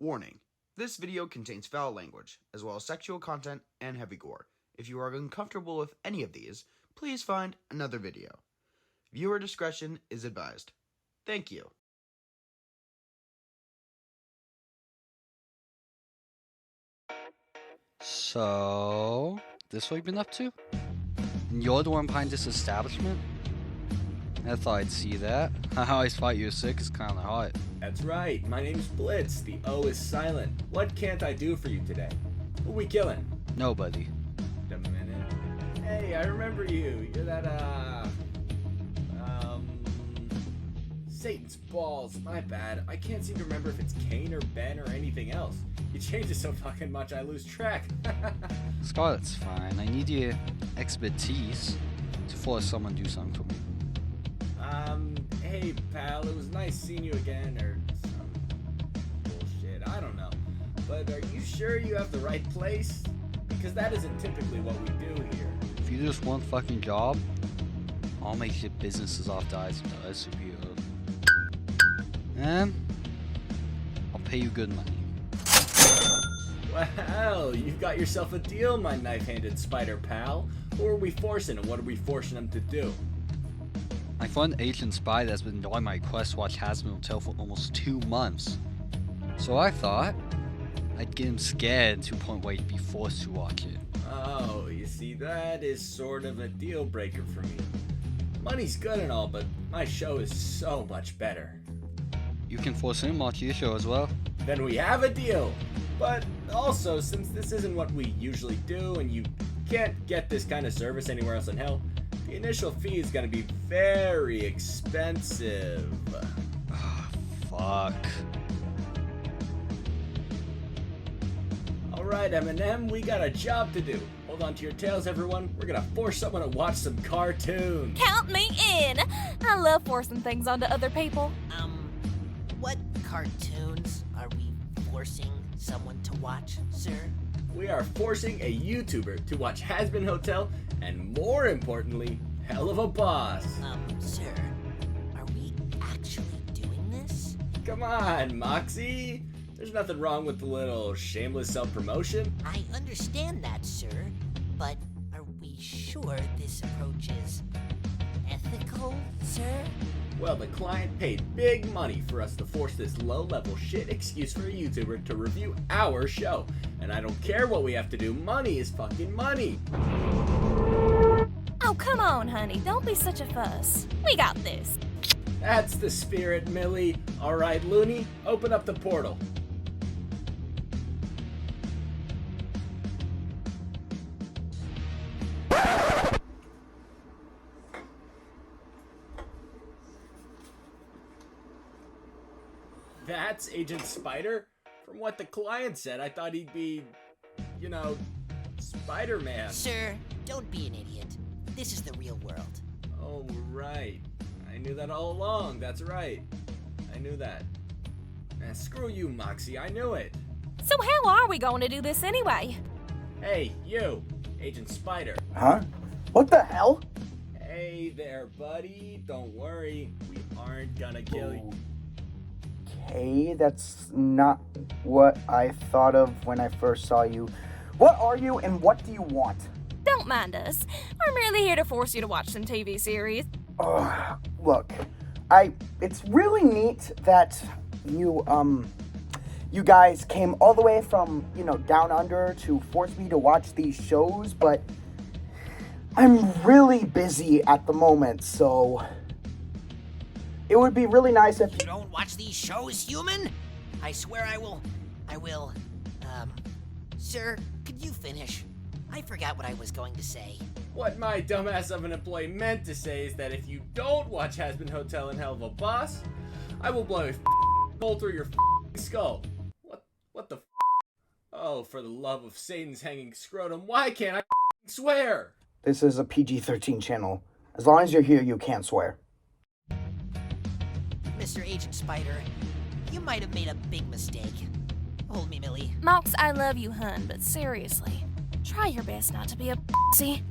Warning: this video contains foul language, as well as sexual content and heavy gore. If you are uncomfortable with any of these, please find another video. Viewer discretion is advised. Thank you. So, this what you've been up to? And you're the one behind this establishment? I thought I'd see that. I always thought you were sick, it's kinda hot. That's right, my name's Blitz, the O is silent. What can't I do for you today? Who we killing? Nobody. Wait a minute. Hey, I remember you. You're that, Satan's balls, my bad. I can't seem to remember if it's Cain or Ben or anything else. You change it so fucking much I lose track. Scarlet's fine. I need your expertise to force someone to do something for me. Hey pal, it was nice seeing you again, or some bullshit, I don't know. But are you sure you have the right place? Because that isn't typically what we do here. If you do just one fucking job, I'll make your businesses off the eyes of the other superhero. And I'll pay you good money. Well, you've got yourself a deal, my knife-handed spider pal. Who are we forcing, and what are we forcing them to do? My friend Agent Spider has been ignoring my request to watch Hazbin Hotel for almost 2 months. So I thought I'd get him scared to a point where he'd be forced to watch it. Oh, you see, that is sort of a deal breaker for me. Money's good and all, but my show is so much better. You can force him to watch your show as well. Then we have a deal. But also, since this isn't what we usually do, and you can't get this kind of service anywhere else in hell, the initial fee is going to be very expensive. Fuck. Alright, Eminem, we got a job to do. Hold on to your tails, everyone. We're going to force someone to watch some cartoons. Count me in! I love forcing things onto other people. What cartoons are we forcing someone to watch, sir? We are forcing a YouTuber to watch Hazbin Hotel, and more importantly, Helluva Boss. Sir, are we actually doing this? Come on, Moxie. There's nothing wrong with a little shameless self-promotion. I understand that, sir, but are we sure this approach is ethical, sir? Well, the client paid big money for us to force this low-level shit excuse for a YouTuber to review our show. And I don't care what we have to do, money is fucking money. Oh, come on, honey. Don't be such a fuss. We got this. That's the spirit, Millie. Alright, Looney, open up the portal. That's Agent Spider? From what the client said, I thought he'd be, you know, Spider-Man. Sir, don't be an idiot. This is the real world. Oh, right. I knew that all along, that's right. I knew that. Screw you, Moxie, I knew it. So how are we going to do this anyway? Hey, you, Agent Spider. Huh? What the hell? Hey there, buddy. Don't worry, we aren't gonna kill you. Okay, that's not what I thought of when I first saw you. What are you and what do you want? Don't mind us. We're merely here to force you to watch some TV series. Look, it's really neat that you guys came all the way from, down under to force me to watch these shows, but I'm really busy at the moment, so it would be really nice if You don't watch these shows, human? I swear I will. Sir, could you finish? I forgot what I was going to say. What my dumbass of an employee meant to say is that if you don't watch Hazbin Hotel and Helluva Boss, I will blow a hole through your skull. What the Oh, for the love of Satan's hanging scrotum, why can't I swear? This is a PG-13 channel. As long as you're here, you can't swear. Mr. Agent Spider, you might have made a big mistake. Hold me, Millie. Mox, I love you, hun, but seriously, try your best not to be a pussy.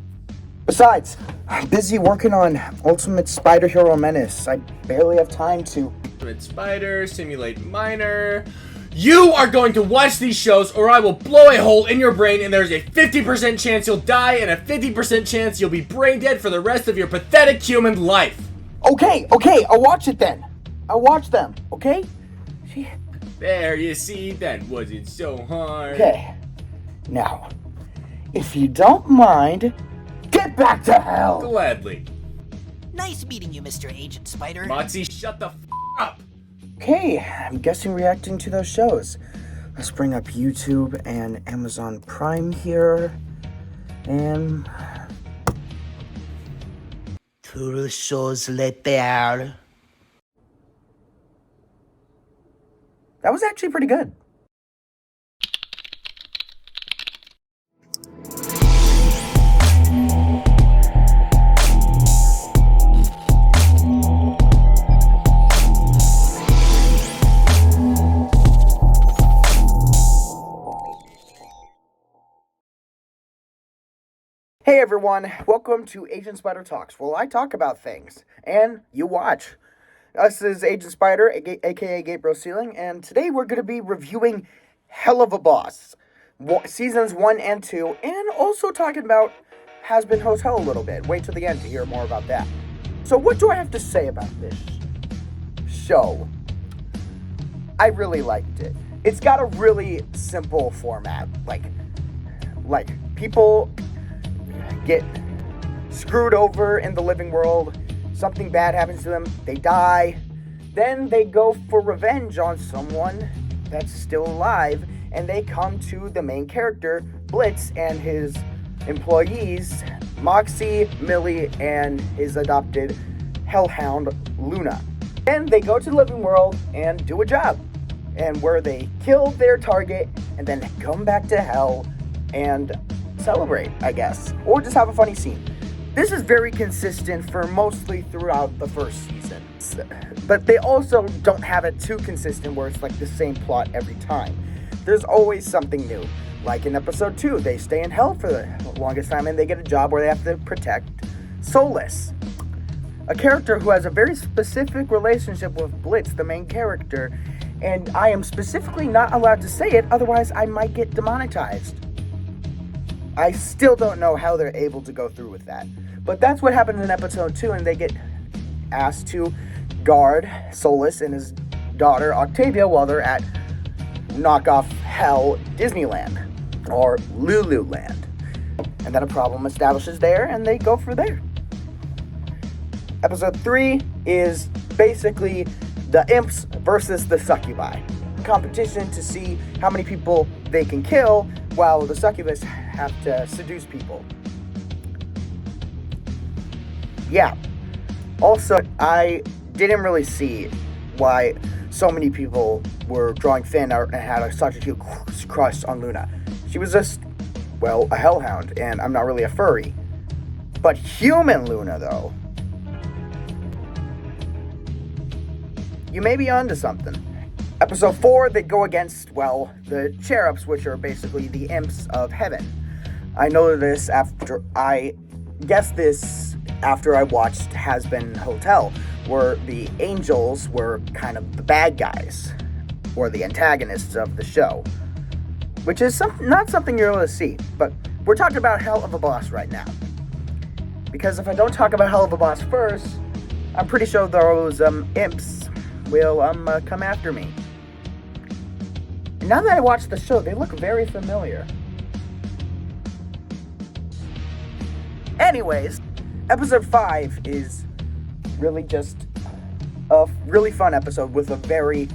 Besides, I'm busy working on Ultimate Spider Hero Menace. I barely have time to... Ultimate Spider, Simulate Minor, You are going to watch these shows or I will blow a hole in your brain and there's a 50% chance you'll die and a 50% chance you'll be brain dead for the rest of your pathetic human life. Okay, I'll watch it then. I'll watch them, okay? There, you see, that wasn't so hard. Okay. Now, if you don't mind, get back to hell! Gladly. Nice meeting you, Mr. Agent Spider. Moxie, shut the up. Okay, I'm guessing reacting to those shows. Let's bring up YouTube and Amazon Prime here. And... Tout chose l'éther. That was actually pretty good. Hey everyone, welcome to Agent Spider Talks. Well, I talk about things, and you watch. This is Agent Spider, aka Gabriel Sealing, and today we're going to be reviewing Helluva, Seasons 1 and 2, and also talking about Has-Been Hotel a little bit. Wait till the end to hear more about that. So what do I have to say about this show? I really liked it. It's got a really simple format. Like people get screwed over in the living world, something bad happens to them, they die, then they go for revenge on someone that's still alive, and they come to the main character, Blitz, and his employees, Moxie, Millie, and his adopted hellhound, Luna. And they go to the living world and do a job, and where they kill their target, and then come back to hell and celebrate, I guess, or just have a funny scene. This is very consistent for mostly throughout the first season, but they also don't have it too consistent where it's like the same plot every time. There's always something new. Like in episode 2, they stay in hell for the longest time and they get a job where they have to protect Solus, a character who has a very specific relationship with Blitz, the main character, and I am specifically not allowed to say it, otherwise I might get demonetized. I still don't know how they're able to go through with that. But that's what happens in episode 2, and they get asked to guard Solus and his daughter Octavia while they're at knockoff hell Disneyland, or Lululand. And then a problem establishes there, and they go for there. Episode 3 is basically the imps versus the succubi. Competition to see how many people they can kill while the succubus have to seduce people. Yeah. Also, I didn't really see why so many people were drawing fan art and had such a huge crush on Luna. She was just, well, a hellhound, and I'm not really a furry. But human Luna, though. You may be onto something. Episode 4, they go against, well, the cherubs, which are basically the imps of heaven. I know this after I watched Has-Been Hotel, where the angels were kind of the bad guys, or the antagonists of the show, which is not something you're able to see, but we're talking about Helluva right now. Because if I don't talk about Helluva first, I'm pretty sure those imps will come after me. Now that I watch the show, they look very familiar. Anyways, episode 5 is really just a really fun episode with a very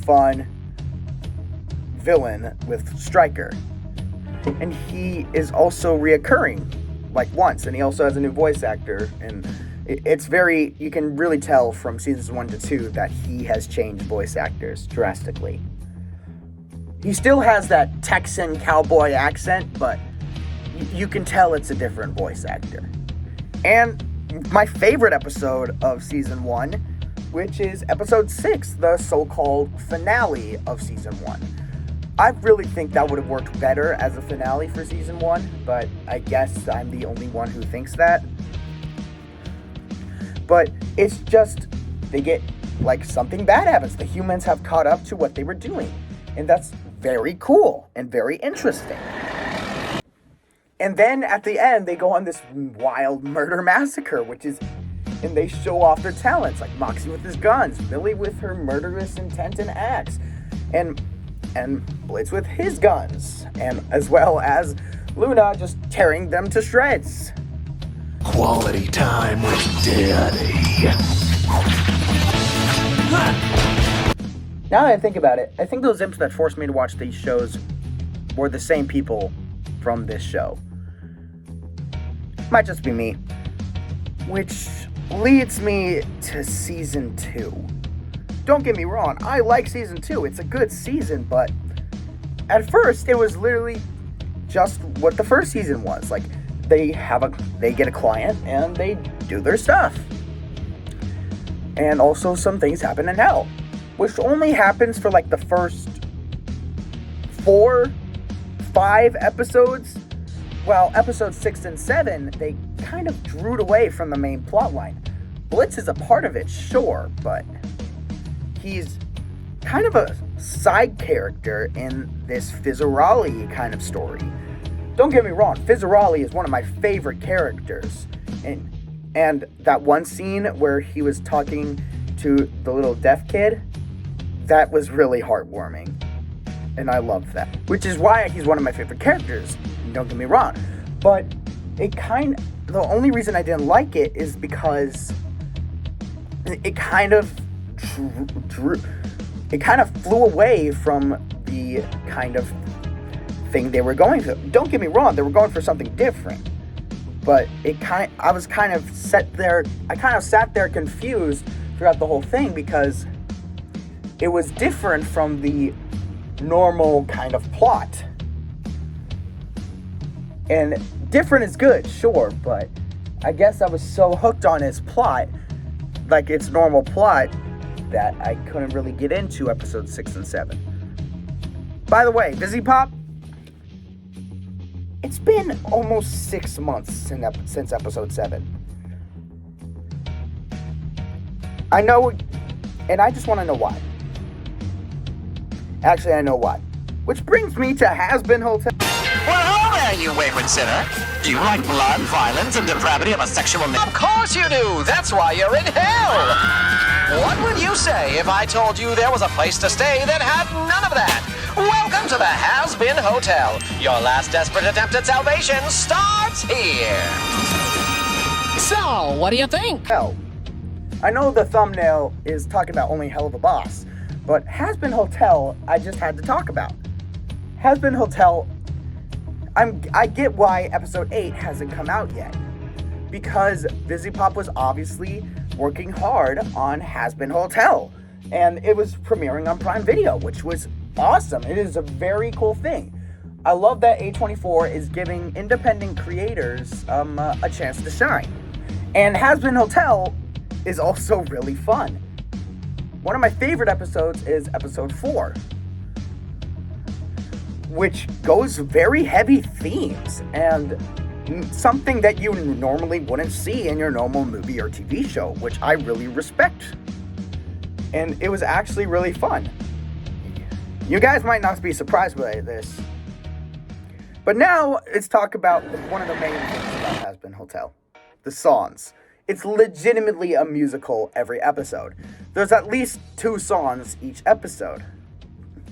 fun villain with Stryker. And he is also reoccurring, like once, and he also has a new voice actor, and it's very, you can really tell from seasons 1 to 2 that he has changed voice actors drastically. He still has that Texan cowboy accent, but you can tell it's a different voice actor. And my favorite episode of season 1, which is episode 6, the so-called finale of season 1. I really think that would have worked better as a finale for season 1, but I guess I'm the only one who thinks that. But it's just, they get, like, something bad happens. The humans have caught up to what they were doing. And that's very cool and very interesting. And then at the end, they go on this wild murder massacre, and they show off their talents, like Moxie with his guns, Millie with her murderous intent and axe, and Blitz with his guns, and as well as Luna just tearing them to shreds. Quality time with Daddy. Now that I think about it, I think those imps that forced me to watch these shows were the same people from this show. Might just be me. Which leads me to season 2. Don't get me wrong, I like season 2. It's a good season, but at first it was literally just what the first season was. Like, they get a client and they do their stuff. And also some things happen in hell, which only happens for like the first 4-5 episodes. Well, episodes 6 and 7, they kind of drew away from the main plotline. Blitz is a part of it, sure, but he's kind of a side character in this Fizzarali kind of story. Don't get me wrong, Fizzarali is one of my favorite characters. And that one scene where he was talking to the little deaf kid, that was really heartwarming. And I loved that. Which is why he's one of my favorite characters. Don't get me wrong. But the only reason I didn't like it is because it kind of flew away from the kind of thing they were going for. Don't get me wrong, they were going for something different. But I kind of sat there confused throughout the whole thing because it was different from the normal kind of plot. And different is good, sure, but I guess I was so hooked on its plot, like its normal plot, that I couldn't really get into episodes 6 and 7. By the way, Busy Pop, it's been almost 6 months since episode 7. I know, and I just want to know why. Actually, I know why. Which brings me to Has Been Hotel. Well, hello there, you wayward sinner. Do you like blood, violence, and depravity of a sexual nature? Of course you do! That's why you're in hell! What would you say if I told you there was a place to stay that had none of that? Welcome to the Has Been Hotel. Your last desperate attempt at salvation starts here. So, what do you think? Hell, I know the thumbnail is talking about only Helluva Boss, but Has Been Hotel I just had to talk about. Has Been Hotel, I get why episode 8 hasn't come out yet. Because Busy Pop was obviously working hard on Has Been Hotel. And it was premiering on Prime Video, which was awesome. It is a very cool thing. I love that A24 is giving independent creators a chance to shine. And Has Been Hotel is also really fun. One of my favorite episodes is episode 4, which goes very heavy themes and something that you normally wouldn't see in your normal movie or TV show, which I really respect. And it was actually really fun. You guys might not be surprised by this, but now let's talk about one of the main things about Has Been Hotel, the songs. It's legitimately a musical every episode. There's at least 2 songs each episode,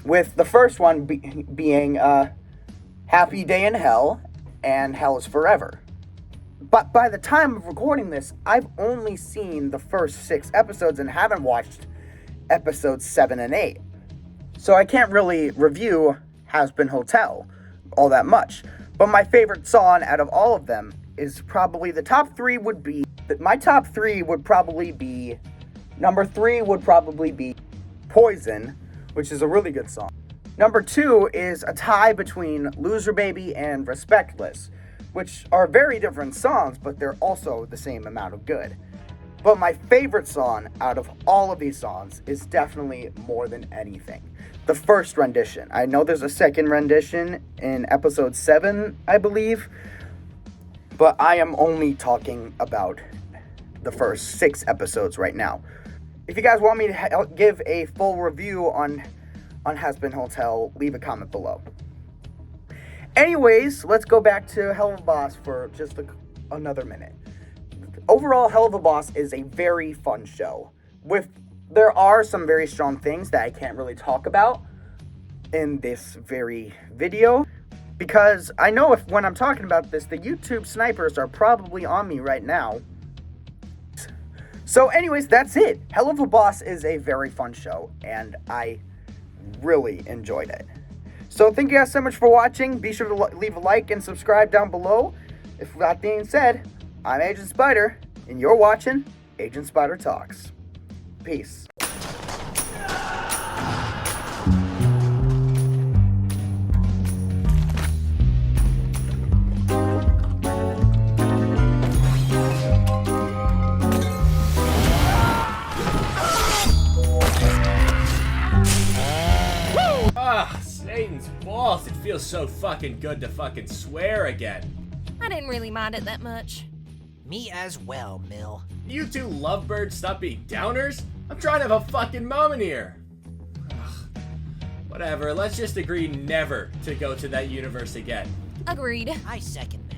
with the first one being Happy Day in Hell and Hell is Forever. But by the time of recording this, I've only seen the first 6 episodes and haven't watched episodes 7 and 8. So I can't really review Has Been Hotel all that much. But my favorite song out of all of them is probably my top 3 would probably be, number 3 would probably be Poison, which is a really good song. Number 2 is a tie between Loser Baby and Respectless, which are very different songs, but they're also the same amount of good. But my favorite song out of all of these songs is definitely More Than Anything. The first rendition. I know there's a second rendition in episode 7, I believe, but I am only talking about the first 6 episodes right now. If you guys want me to give a full review on on Has-Been Hotel, leave a comment below. Anyways, let's go back to Helluva Boss for just another minute. Overall, Helluva Boss is a very fun show. There are some very strong things that I can't really talk about in this very video, because I know when I'm talking about this, the YouTube snipers are probably on me right now. So anyways, that's it. Helluva Boss is a very fun show, and I really enjoyed it. So thank you guys so much for watching. Be sure to leave a like and subscribe down below. With that being said, I'm Agent Spider, and you're watching Agent Spider Talks. Peace. Satan's balls, it feels so fucking good to fucking swear again. I didn't really mind it that much. Me as well, Mill. You two lovebirds stop being downers? I'm trying to have a fucking moment here. Ugh. Whatever, let's just agree never to go to that universe again. Agreed. I second